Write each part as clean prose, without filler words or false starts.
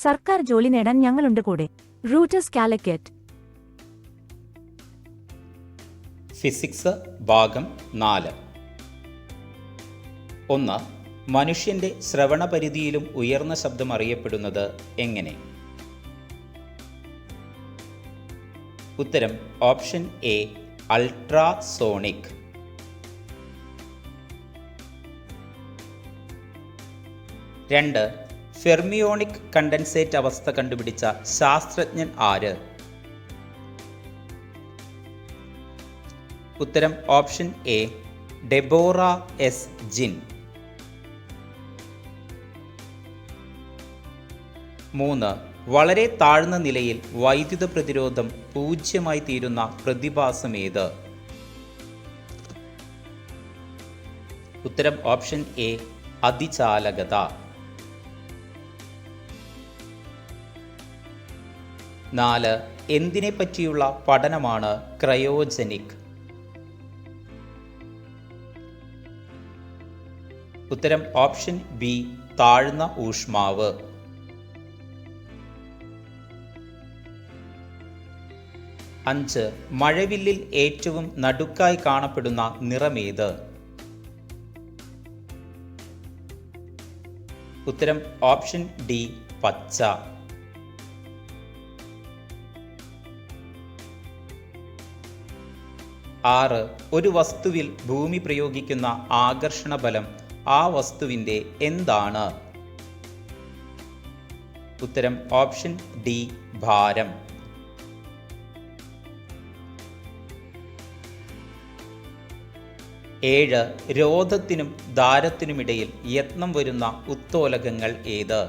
സർക്കാർ ജോലി നേടാൻ ഞങ്ങളുണ്ട് കൂടെ. റൂട്ടസ് കാലിക്കറ്റ്. ഫിസിക്സ് ഭാഗം 4. 1. മനുഷ്യൻ്റെ ശ്രവണപരിധിയിലും ഉയർന്ന ശബ്ദം അറിയപ്പെടുന്നത് എങ്ങനെ? ഉത്തരം option A, ultrasonic. 2. Fermionic condensate അവസ്ഥ കണ്ടുപിടിച്ച ശാസ്ത്രജ്ഞൻ ആര്? ഉത്തരം ഓപ്ഷൻ എ, ഡെബോറ എസ് ജിൻ. 3. വളരെ താഴ്ന്ന നിലയിൽ വൈദ്യുത പ്രതിരോധം 0 തീരുന്ന പ്രതിഭാസം ഏത്? ഉത്തരം ഓപ്ഷൻ എ, അതിചാലകത. 4. എന്തിനെ പറ്റിയുള്ള പഠനമാണ് ക്രയോജനിക്? ഉത്തരം ഓപ്ഷൻ ബി, താഴ്ന്ന ഊഷ്മാവ്. 5. മഴവില്ലിൽ ഏറ്റവും നടുക്കായി കാണപ്പെടുന്ന നിറമേത്? ഉത്തരം ഓപ്ഷൻ ഡി, പച്ച. 6. ഒരു വസ്തുവിൽ ഭൂമി പ്രയോഗിക്കുന്ന ആകർഷണ ബലം ആ വസ്തുവിൻ്റെ എന്താണ്? ഉത്തരം ഓപ്ഷൻ ഡി, ഭാരം. 7. രോധത്തിനും ദാരത്തിനുമിടയിൽ യത്നം വരുന്ന ഉത്തോലകങ്ങൾ ഏത്?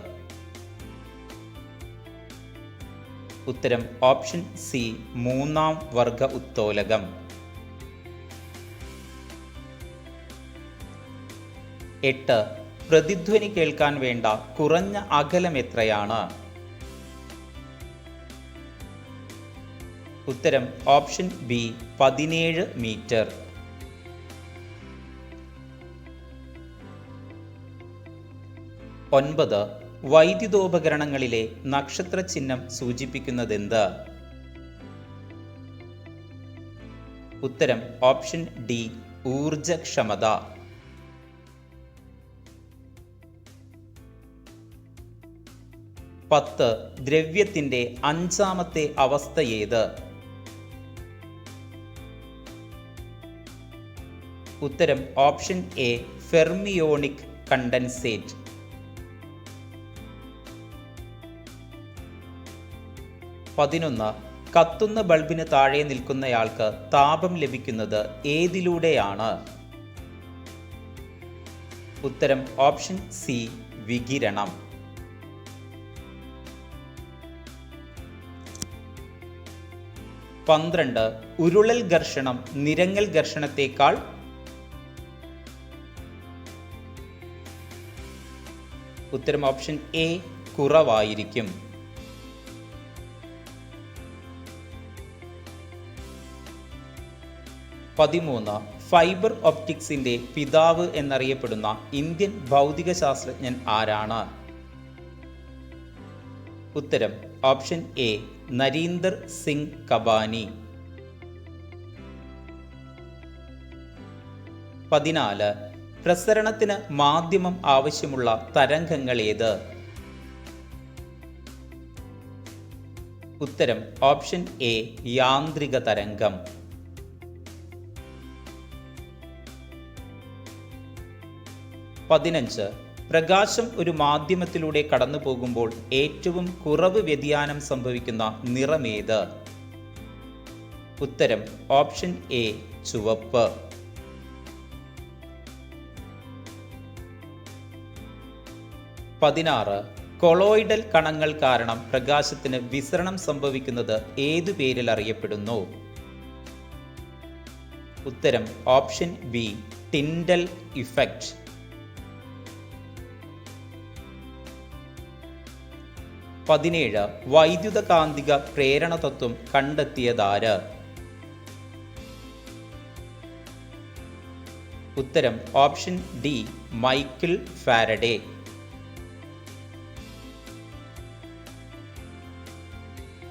ഉത്തരം ഓപ്ഷൻ സി, 3-ാം വർഗ ഉത്തോലകം. 8. പ്രതിധ്വനി കേൾക്കാൻ വേണ്ട കുറഞ്ഞ അകലം എത്രയാണ്? ഉത്തരം ഓപ്ഷൻ ബി, 17 മീറ്റർ. 9. വൈദ്യുതോപകരണങ്ങളിലെ നക്ഷത്ര ചിഹ്നം സൂചിപ്പിക്കുന്നതെന്ത്? ഉത്തരം ഓപ്ഷൻ ഡി, ഊർജക്ഷമത. 10. ദ്രവ്യത്തിൻ്റെ 5-ാമത്തെ അവസ്ഥ ഏത്? ഉത്തരം ഓപ്ഷൻ എ, ഫെർമിയോണിക് കണ്ടൻസേറ്റ്. 11. കത്തുന്ന ബൾബിന് താഴെ നിൽക്കുന്നയാൾക്ക് താപം ലഭിക്കുന്നത് ഏതിലൂടെയാണ്? ഉത്തരം ഓപ്ഷൻ സി, വികിരണം. 12. ഉരുളൽ ഘർഷണം നിരങ്ങൽ ഘർഷണത്തേക്കാൾ? ഉത്തരം ഓപ്ഷൻ എ, കുറവായിരിക്കും. 13. ഫൈബർ ഒപ്റ്റിക്സിന്റെ പിതാവ് എന്നറിയപ്പെടുന്ന ഇന്ത്യൻ ഭൗതിക ശാസ്ത്രജ്ഞൻ ആരാണ്? ഉത്തരം ഓപ്ഷൻ എ, നരീന്ദർ സിംഗ് കബാനി. 14. പ്രസരണത്തിന് മാധ്യമം ആവശ്യമുള്ള തരംഗങ്ങൾ ഏത്? ഉത്തരം ഓപ്ഷൻ എ, യാന്ത്രിക തരംഗം. 15. പ്രകാശം ഒരു മാധ്യമത്തിലൂടെ കടന്നു പോകുമ്പോൾ ഏറ്റവും കുറവ് വ്യതിയാനം സംഭവിക്കുന്ന നിറമേത്? ഉത്തരം ഓപ്ഷൻ എ, ചുവപ്പ്. 16. കൊളോയിഡൽ കണങ്ങൾ കാരണം പ്രകാശത്തിന് വിസരണം സംഭവിക്കുന്നത് ഏതു പേരിൽ അറിയപ്പെടുന്നു? ഉത്തരം ഓപ്ഷൻ ബി, ടിൻഡൽ ഇഫക്റ്റ്. 17. വൈദ്യുതകാന്തിക പ്രേരണ തത്വം കണ്ടെത്തിയതാര്? ഉത്തരം ഓപ്ഷൻ ഡി, മൈക്കിൾ ഫാരഡേ.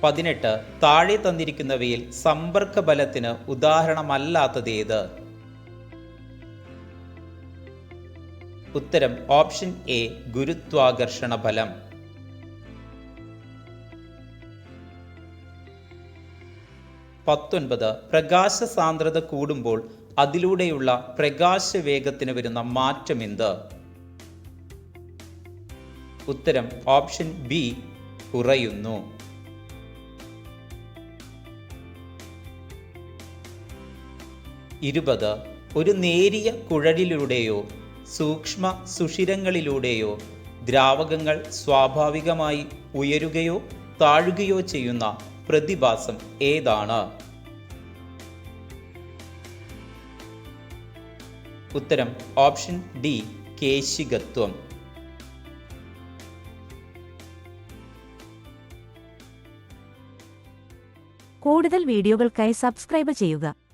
18. താഴെ തന്നിരിക്കുന്നവയിൽ സമ്പർക്ക ബലത്തിന് ഉദാഹരണമല്ലാത്തതേത്? ഉത്തരം ഓപ്ഷൻ എ ഗുരുത്വാകർഷണ ബലം. 19. പ്രകാശ സാന്ദ്രത കൂടുമ്പോൾ അതിലൂടെയുള്ള പ്രകാശവേഗത്തിന് വരുന്ന മാറ്റമെന്ത്? ഉത്തരം ഓപ്ഷൻ ബി കുറയുന്നു. 20. ഒരു നേരിയ കുഴലിലൂടെയോ സൂക്ഷ്മ സുഷിരങ്ങളിലൂടെയോ ദ്രാവകങ്ങൾ സ്വാഭാവികമായി ഉയരുകയോ താഴുകയോ ചെയ്യുന്ന പ്രതിഭാസം ഏതാണ്? ഉത്തരം ഓപ്ഷൻ ഡി കേശികത്വം. കൂടുതൽ വീഡിയോകൾക്കായി സബ്സ്ക്രൈബ് ചെയ്യുക.